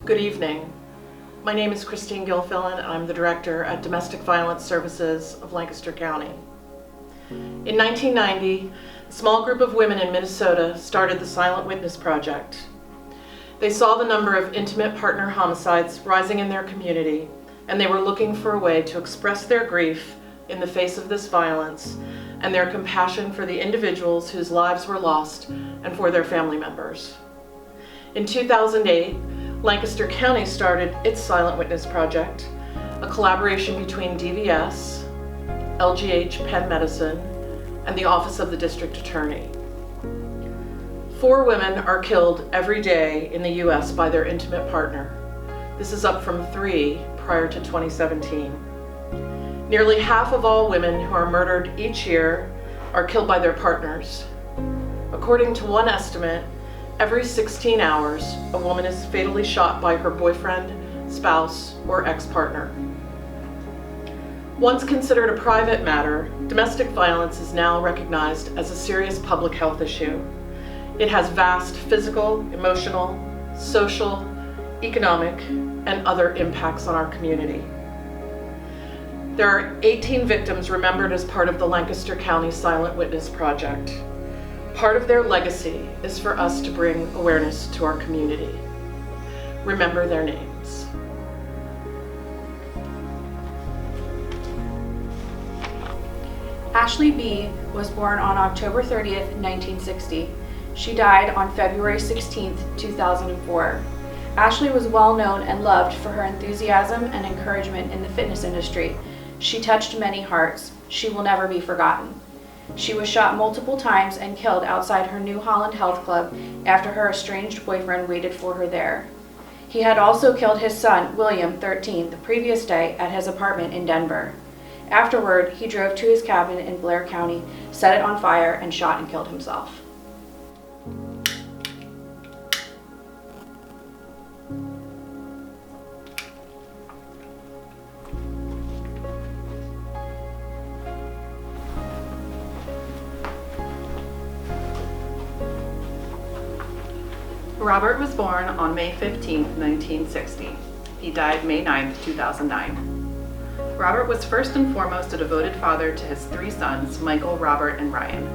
Good evening. My name is Christine Gilfillan, and I'm the Director at Domestic Violence Services of Lancaster County. In 1990, a small group of women in Minnesota started the Silent Witness Project. They saw the number of intimate partner homicides rising in their community, and they were looking for a way to express their grief in the face of this violence and their compassion for the individuals whose lives were lost and for their family members. In 2008, Lancaster County started its Silent Witness Project, a collaboration between DVS, LGH Penn Medicine, and the Office of the District Attorney. 4 women are killed every day in the U.S. by their intimate partner. This is up from 3 prior to 2017. Nearly half of all women who are murdered each year are killed by their partners. According to one estimate, every 16 hours, a woman is fatally shot by her boyfriend, spouse, or ex-partner. Once considered a private matter, domestic violence is now recognized as a serious public health issue. It has vast physical, emotional, social, economic, and other impacts on our community. There are 18 victims remembered as part of the Lancaster County Silent Witness Project. Part of their legacy is for us to bring awareness to our community. Remember their names. Ashley B. was born on October 30th, 1960. She died on February 16th, 2004. Ashley was well known and loved for her enthusiasm and encouragement in the fitness industry. She touched many hearts. She will never be forgotten. She was shot multiple times and killed outside her New Holland Health Club after her estranged boyfriend waited for her there. He had also killed his son, William, 13, the previous day at his apartment in Denver. Afterward, he drove to his cabin in Blair County, set it on fire, and shot and killed himself. Robert was born on May 15, 1960. He died May 9, 2009. Robert was first and foremost a devoted father to his 3 sons, Michael, Robert, and Ryan.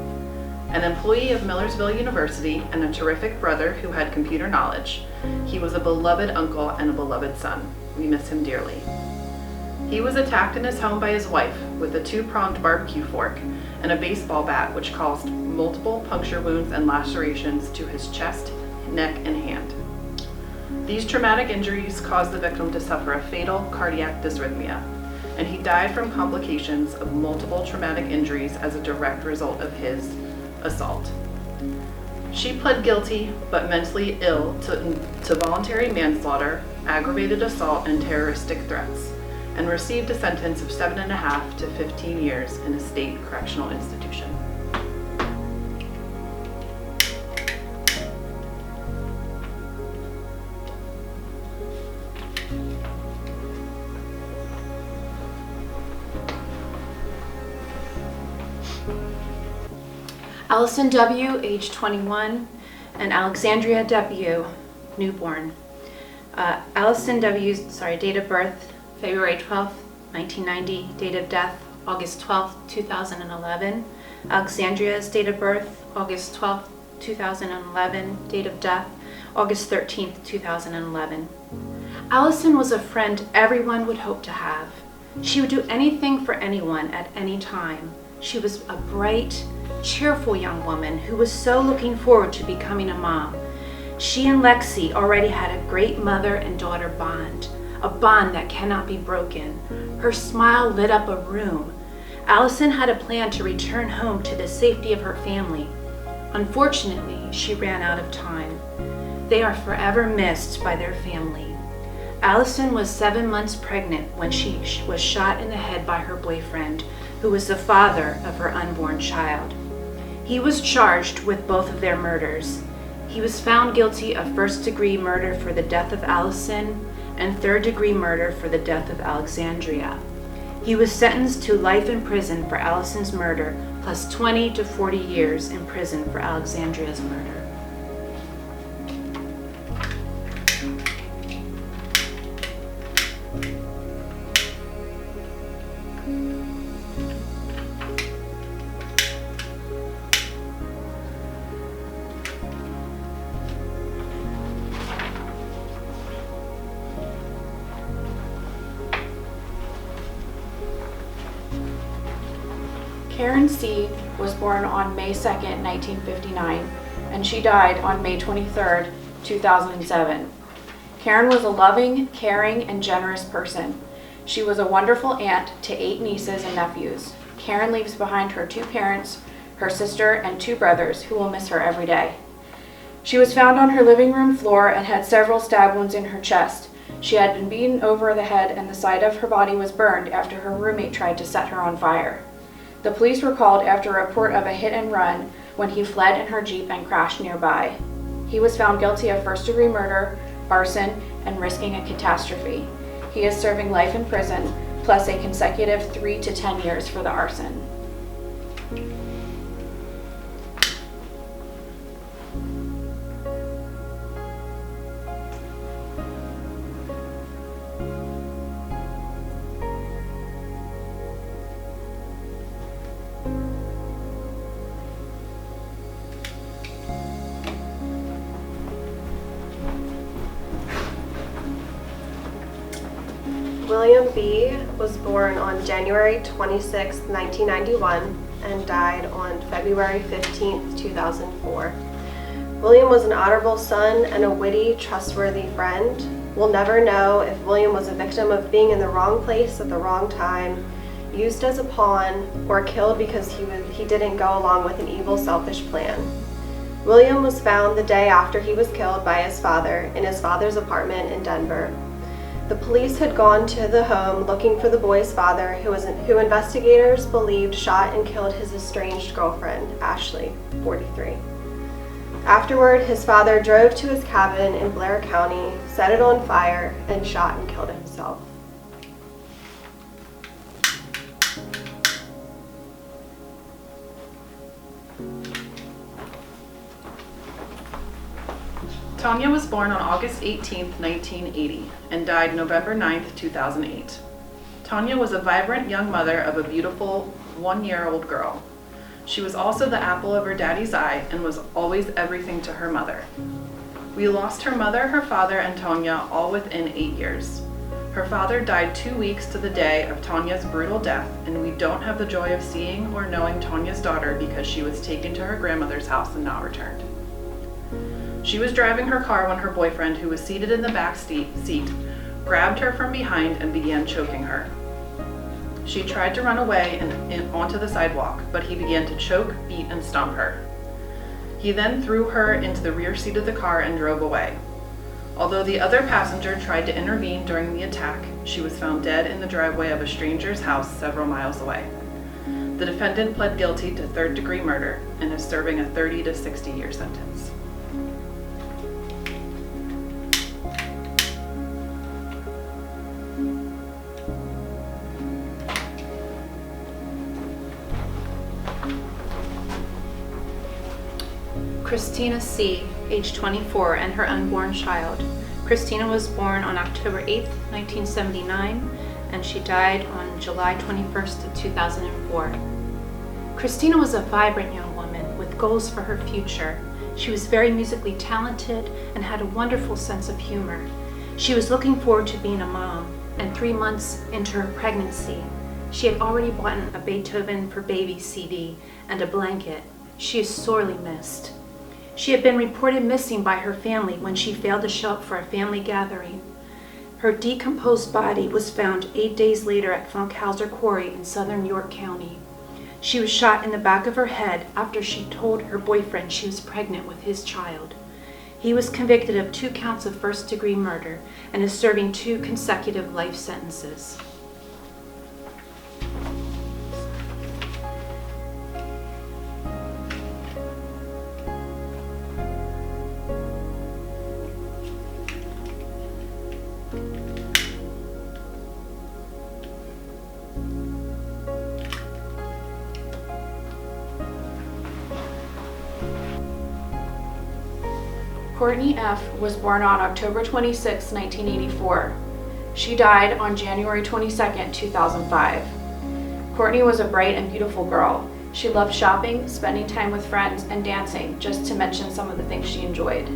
An employee of Millersville University and a terrific brother who had computer knowledge, he was a beloved uncle and a beloved son. We miss him dearly. He was attacked in his home by his wife with a 2-pronged barbecue fork and a baseball bat, which caused multiple puncture wounds and lacerations to his chest, neck, and hand. These traumatic injuries caused the victim to suffer a fatal cardiac dysrhythmia, and he died from complications of multiple traumatic injuries as a direct result of his assault. She pled guilty but mentally ill to voluntary manslaughter, aggravated assault, and terroristic threats, and received a sentence of 7.5 to 15 years in a state correctional institution. Allison W., age 21, and Alexandria W., newborn. Allison W.'s date of birth, February 12th, 1990, date of death, August 12th, 2011. Alexandria's date of birth, August 12th, 2011, date of death, August 13th, 2011. Allison was a friend everyone would hope to have. She would do anything for anyone at any time. She was a bright, cheerful young woman who was so looking forward to becoming a mom. She and Lexi already had a great mother and daughter bond, a bond that cannot be broken. Her smile lit up a room. Allison had a plan to return home to the safety of her family. Unfortunately, she ran out of time. They are forever missed by their family. Allison was 7 months pregnant when she was shot in the head by her boyfriend, who was the father of her unborn child. He was charged with both of their murders. He was found guilty of first-degree murder for the death of Allison and third-degree murder for the death of Alexandria. He was sentenced to life in prison for Allison's murder, plus 20 to 40 years in prison for Alexandria's murder. Karen C. was born on May 2nd, 1959, and she died on May 23rd, 2007. Karen was a loving, caring, and generous person. She was a wonderful aunt to 8 nieces and nephews. Karen leaves behind her 2 parents, her sister, and 2 brothers who will miss her every day. She was found on her living room floor and had several stab wounds in her chest. She had been beaten over the head and the side of her body was burned after her roommate tried to set her on fire. The police were called after a report of a hit and run when he fled in her Jeep and crashed nearby. He was found guilty of first-degree murder, arson, and risking a catastrophe. He is serving life in prison, plus a consecutive 3 to 10 years for the arson. William B. was born on January 26, 1991, and died on February 15, 2004. William was an honorable son and a witty, trustworthy friend. We'll never know if William was a victim of being in the wrong place at the wrong time, used as a pawn, or killed because he didn't go along with an evil, selfish plan. William was found the day after he was killed by his father in his father's apartment in Denver. The police had gone to the home looking for the boy's father, who investigators believed shot and killed his estranged girlfriend, Ashley, 43. Afterward, his father drove to his cabin in Blair County, set it on fire, and shot and killed himself. Tonya was born on August 18, 1980, and died November 9, 2008. Tonya was a vibrant young mother of a beautiful 1-year-old girl. She was also the apple of her daddy's eye and was always everything to her mother. We lost her mother, her father, and Tonya all within 8 years. Her father died 2 weeks to the day of Tonya's brutal death, and we don't have the joy of seeing or knowing Tonya's daughter because she was taken to her grandmother's house and not returned. She was driving her car when her boyfriend, who was seated in the back seat, grabbed her from behind and began choking her. She tried to run away and onto the sidewalk, but he began to choke, beat, and stomp her. He then threw her into the rear seat of the car and drove away. Although the other passenger tried to intervene during the attack, she was found dead in the driveway of a stranger's house several miles away. The defendant pled guilty to third-degree murder and is serving a 30 to 60-year sentence. Christina C., age 24, and her unborn child. Christina was born on October 8, 1979, and she died on July 21st, 2004. Christina was a vibrant young woman with goals for her future. She was very musically talented and had a wonderful sense of humor. She was looking forward to being a mom, and 3 months into her pregnancy, she had already bought a Beethoven for Baby CD and a blanket. She is sorely missed. She had been reported missing by her family when she failed to show up for a family gathering. Her decomposed body was found 8 days later at Funkhauser Quarry in southern York County. She was shot in the back of her head after she told her boyfriend she was pregnant with his child. He was convicted of 2 counts of first-degree murder and is serving 2 consecutive life sentences. Courtney F was born on October 26, 1984. She died on January 22, 2005. Courtney was a bright and beautiful girl. She loved shopping, spending time with friends, and dancing, just to mention some of the things she enjoyed.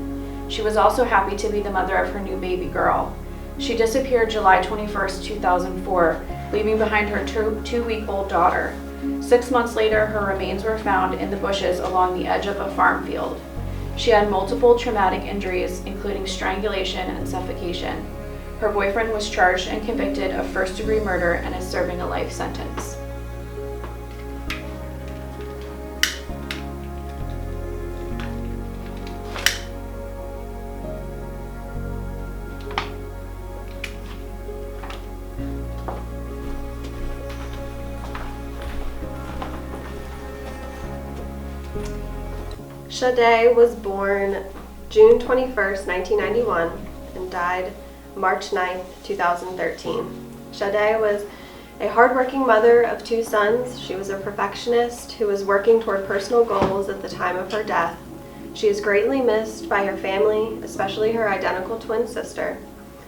She was also happy to be the mother of her new baby girl. She disappeared July 21, 2004, leaving behind her 2-week-old daughter. 6 months later, her remains were found in the bushes along the edge of a farm field. She had multiple traumatic injuries, including strangulation and suffocation. Her boyfriend was charged and convicted of first-degree murder and is serving a life sentence. Shadae was born June 21st, 1991, and died March 9th, 2013. Shadae was a hardworking mother of 2 sons. She was a perfectionist who was working toward personal goals at the time of her death. She is greatly missed by her family, especially her identical twin sister.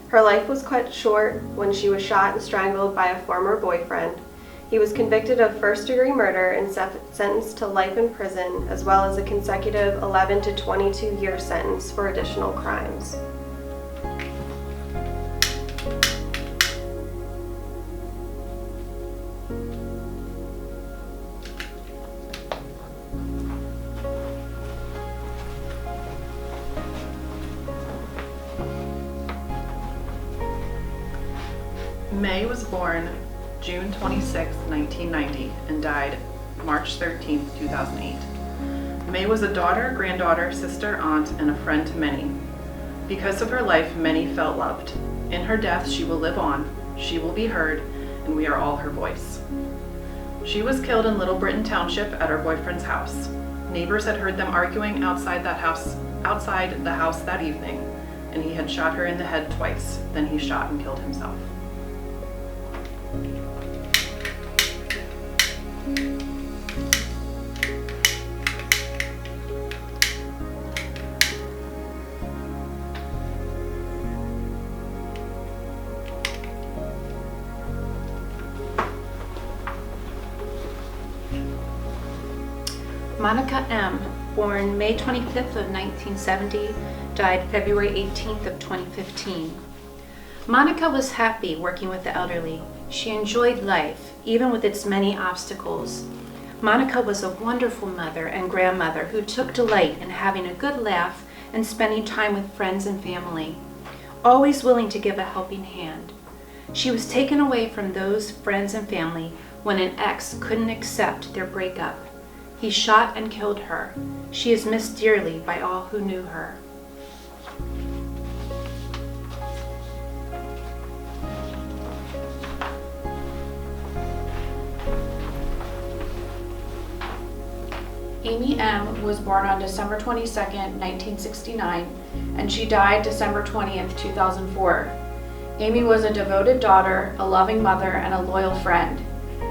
Her life was cut short when she was shot and strangled by a former boyfriend. He was convicted of first-degree murder and sentenced to life in prison, as well as a consecutive 11 to 22-year sentence for additional crimes. May was born June 26, 1990, and died March 13, 2008. May was a daughter, granddaughter, sister, aunt, and a friend to many. Because of her life, many felt loved. In her death, she will live on, she will be heard, and we are all her voice. She was killed in Little Britain Township at her boyfriend's house. Neighbors had heard them arguing outside the house that evening, and he had shot her in the head twice. Then he shot and killed himself. Monica M., born May 25th of 1970, died February 18th of 2015. Monica was happy working with the elderly. She enjoyed life, even with its many obstacles. Monica was a wonderful mother and grandmother who took delight in having a good laugh and spending time with friends and family, always willing to give a helping hand. She was taken away from those friends and family when an ex couldn't accept their breakup. He shot and killed her. She is missed dearly by all who knew her. Amy M. was born on December 22nd, 1969, and she died December 20th, 2004. Amy was a devoted daughter, a loving mother, and a loyal friend.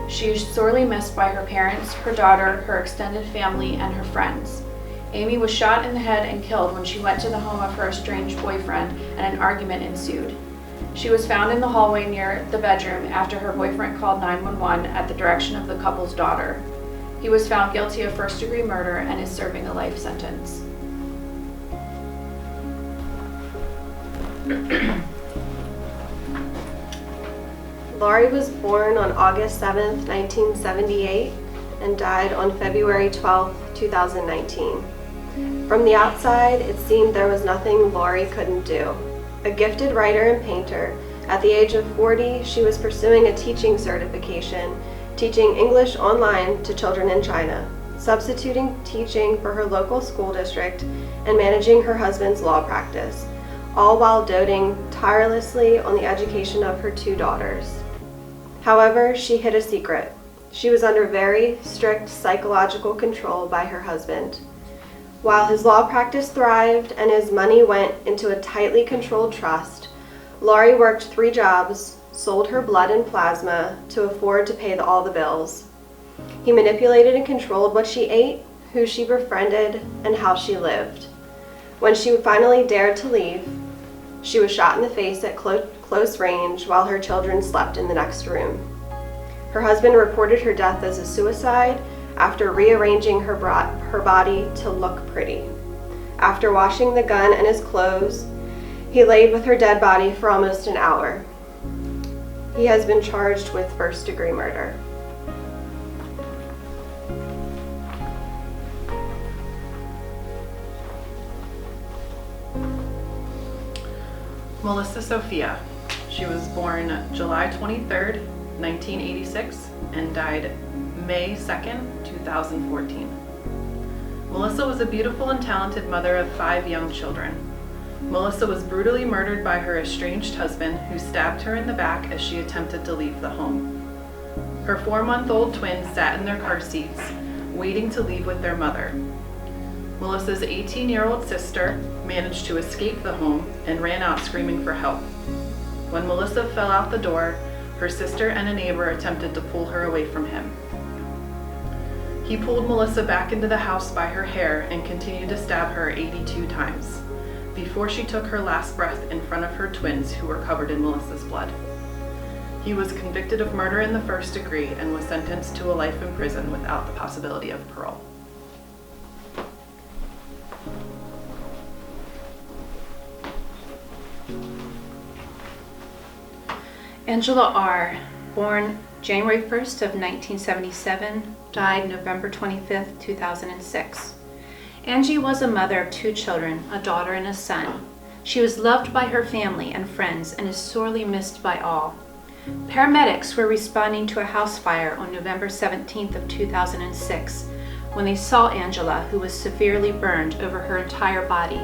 She is sorely missed by her parents, her daughter, her extended family, and her friends. Amy was shot in the head and killed when she went to the home of her estranged boyfriend, and an argument ensued. She was found in the hallway near the bedroom after her boyfriend called 911 at the direction of the couple's daughter. He was found guilty of first-degree murder and is serving a life sentence. Laurie was born on August 7th, 1978, and died on February 12th, 2019. From the outside, it seemed there was nothing Laurie couldn't do. A gifted writer and painter, at the age of 40, she was pursuing a teaching certification, teaching English online to children in China, substituting teaching for her local school district, and managing her husband's law practice, all while doting tirelessly on the education of her 2 daughters. However, she hid a secret. She was under very strict psychological control by her husband. While his law practice thrived and his money went into a tightly controlled trust, Laurie worked 3 jobs, sold her blood and plasma to afford to pay all the bills. He manipulated and controlled what she ate, who she befriended, and how she lived. When she finally dared to leave, she was shot in the face at close range while her children slept in the next room. Her husband reported her death as a suicide after rearranging her body to look pretty. After washing the gun and his clothes, he laid with her dead body for almost an hour. He has been charged with first-degree murder. Melissa Sophia. She was born July 23rd, 1986, and died May 2nd, 2014. Melissa was a beautiful and talented mother of 5 young children. Melissa was brutally murdered by her estranged husband, who stabbed her in the back as she attempted to leave the home. Her 4-month-old twins sat in their car seats, waiting to leave with their mother. Melissa's 18-year-old sister managed to escape the home and ran out screaming for help. When Melissa fell out the door, her sister and a neighbor attempted to pull her away from him. He pulled Melissa back into the house by her hair and continued to stab her 82 times, before she took her last breath in front of her twins, who were covered in Melissa's blood. He was convicted of murder in the 1st degree and was sentenced to a life in prison without the possibility of parole. Angela R., born January 1st of 1977, died November 25th, 2006. Angie was a mother of 2 children, a daughter and a son. She was loved by her family and friends and is sorely missed by all. Paramedics were responding to a house fire on November 17th of 2006 when they saw Angela, who was severely burned over her entire body.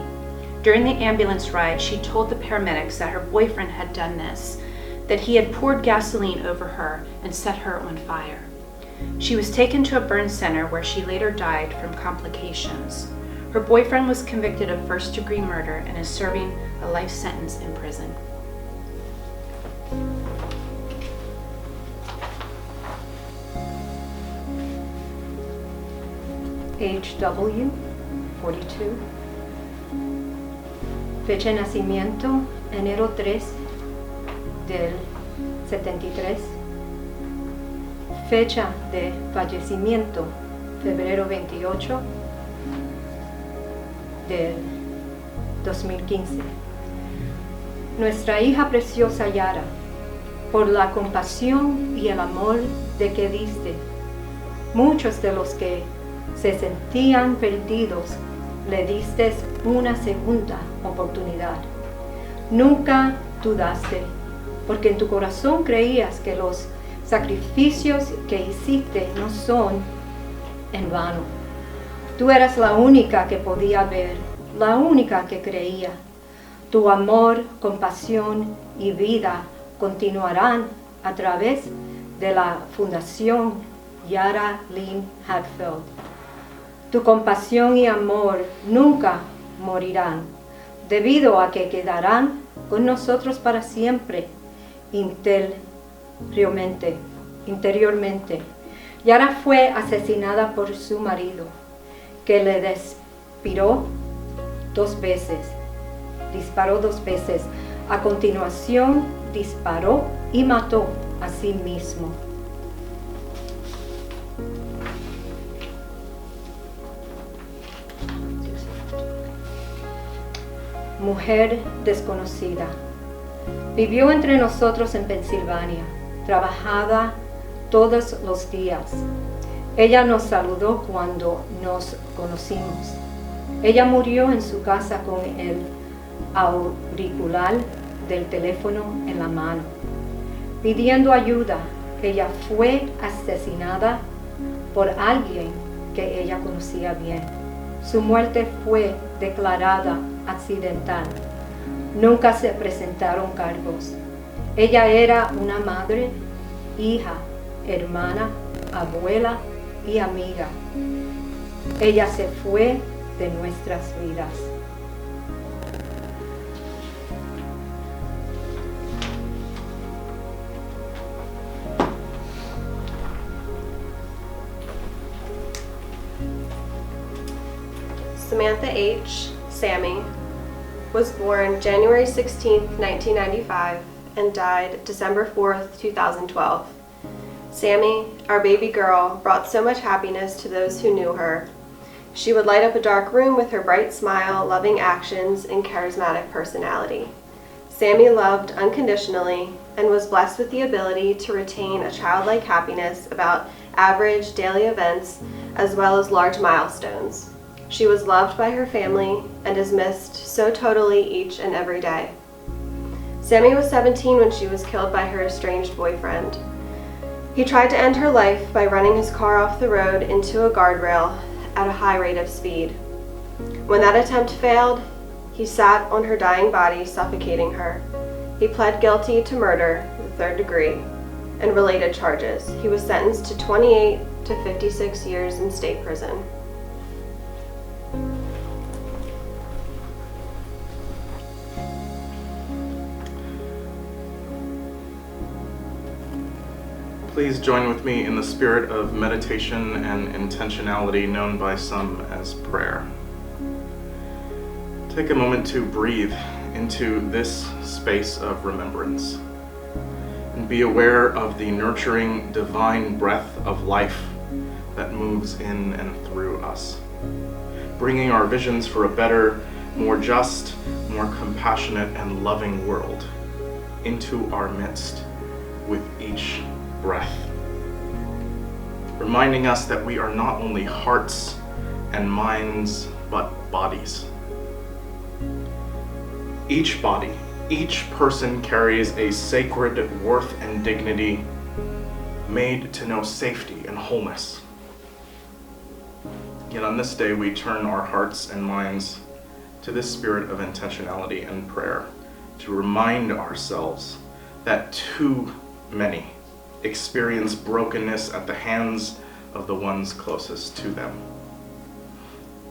During the ambulance ride, she told the paramedics that her boyfriend had done this, that he had poured gasoline over her and set her on fire. She was taken to a burn center where she later died from complications. Her boyfriend was convicted of 1st-degree murder and is serving a life sentence in prison. HW, 42. Fecha de nacimiento, enero 3 del 73. Fecha de fallecimiento, febrero 28 del 2015. Nuestra hija preciosa Yarra, por la compasión y el amor de que diste, muchos de los que se sentían perdidos, le diste una segunda oportunidad. Nunca dudaste, porque en tu corazón creías que los sacrificios que hiciste no son en vano. Tú eras la única que podía ver, la única que creía. Tu amor, compasión y vida continuarán a través de la Fundación Yarra H.W. Tu compasión y amor nunca morirán, debido a que quedarán con nosotros para siempre, interiormente. Yarra fue asesinada por su marido, que le disparó 2 veces. A continuación, disparó y mató a sí mismo. Mujer desconocida. Vivió entre nosotros en Pensilvania. Trabajaba todos los días. Ella nos saludó cuando nos conocimos. Ella murió en su casa con el auricular del teléfono en la mano, pidiendo ayuda. Ella fue asesinada por alguien que ella conocía bien. Su muerte fue declarada accidental. Nunca se presentaron cargos. Ella era una madre, hija, hermana, abuela y amiga. Ella se fue de nuestras vidas. Samantha H. Sammy was born January 16, 1995 and died December 4th, 2012. Sammy, our baby girl, brought so much happiness to those who knew her. She would light up a dark room with her bright smile, loving actions, and charismatic personality. Sammy loved unconditionally and was blessed with the ability to retain a childlike happiness about average daily events as well as large milestones. She was loved by her family and is missed so totally each and every day. Sammy was 17 when she was killed by her estranged boyfriend. He tried to end her life by running his car off the road into a guardrail at a high rate of speed. When that attempt failed, he sat on her dying body, suffocating her. He pled guilty to murder, the third degree, and related charges. He was sentenced to 28 to 56 years in state prison. Please join with me in the spirit of meditation and intentionality known by some as prayer. Take a moment to breathe into this space of remembrance and be aware of the nurturing divine breath of life that moves in and through us, bringing our visions for a better, more just, more compassionate and loving world into our midst with each breath, reminding us that we are not only hearts and minds, but bodies. Each body, each person carries a sacred worth and dignity made to know safety and wholeness. Yet on this day, we turn our hearts and minds to this spirit of intentionality and prayer to remind ourselves that too many experience brokenness at the hands of the ones closest to them.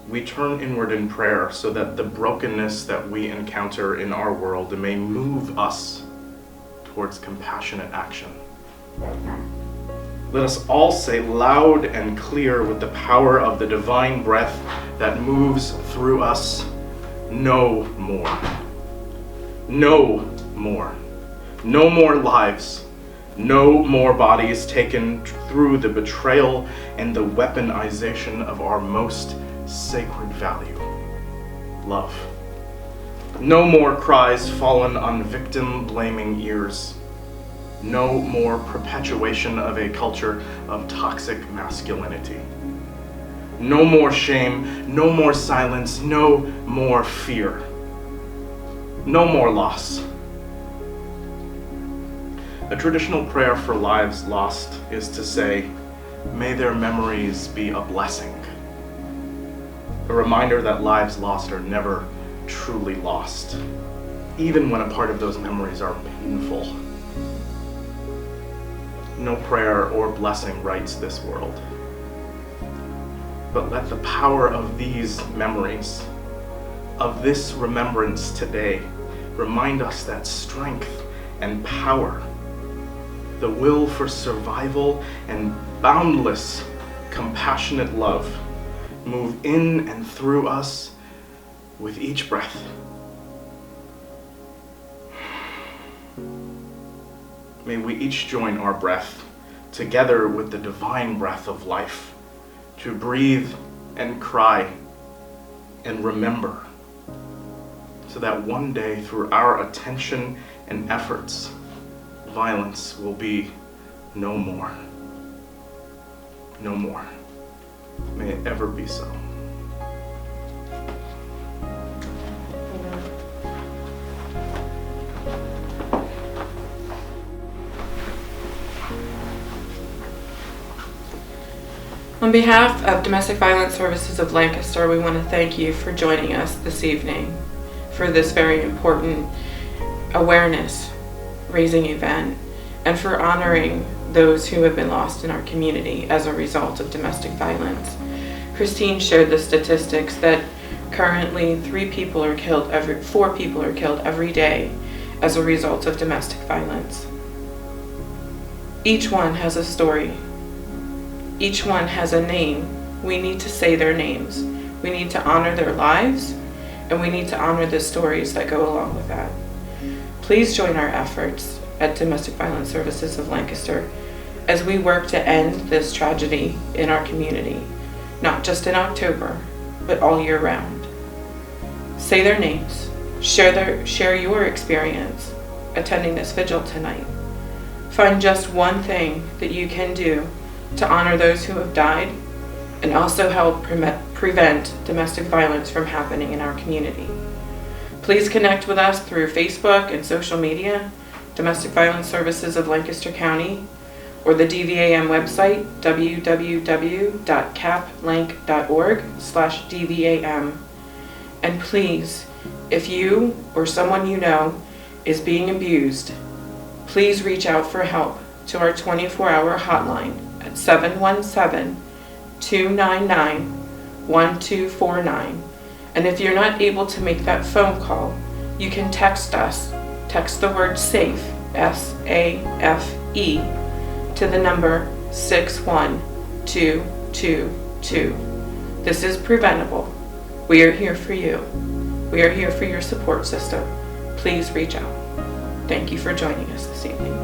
We turn inward in prayer so that the brokenness that we encounter in our world may move us towards compassionate action. Let us all say loud and clear with the power of the divine breath that moves through us, no more. No more. No more lives. No more bodies taken through the betrayal and the weaponization of our most sacred value, love. No more cries fallen on victim-blaming ears. No more perpetuation of a culture of toxic masculinity. No more shame, no more silence, no more fear. No more loss. A traditional prayer for lives lost is to say, may their memories be a blessing. A reminder that lives lost are never truly lost, even when a part of those memories are painful. No prayer or blessing rights this world. But let the power of these memories, of this remembrance today, remind us that strength and power, the will for survival and boundless, compassionate love move in and through us with each breath. May we each join our breath together with the divine breath of life to breathe and cry and remember, so that one day through our attention and efforts, violence will be no more. No more. May it ever be so. On behalf of Domestic Violence Services of Lancaster, we want to thank you for joining us this evening for this very important awareness-raising event and for honoring those who have been lost in our community as a result of domestic violence. Christine shared the statistics that currently 4 people are killed every day as a result of domestic violence. Each one has a story. Each one has a name. We need to say their names. We need to honor their lives, and we need to honor the stories that go along with that. Please join our efforts at Domestic Violence Services of Lancaster as we work to end this tragedy in our community, not just in October, but all year round. Say their names, share your experience attending this vigil tonight. Find just one thing that you can do to honor those who have died and also help prevent domestic violence from happening in our community. Please connect with us through Facebook and social media, Domestic Violence Services of Lancaster County, or the DVAM website, www.caplank.org/DVAM. And please, if you or someone you know is being abused, please reach out for help to our 24-hour hotline at 717-299-1249. And if you're not able to make that phone call, you can text us. Text the word SAFE, S-A-F-E, to the number 61222. This is preventable. We are here for you. We are here for your support system. Please reach out. Thank you for joining us this evening.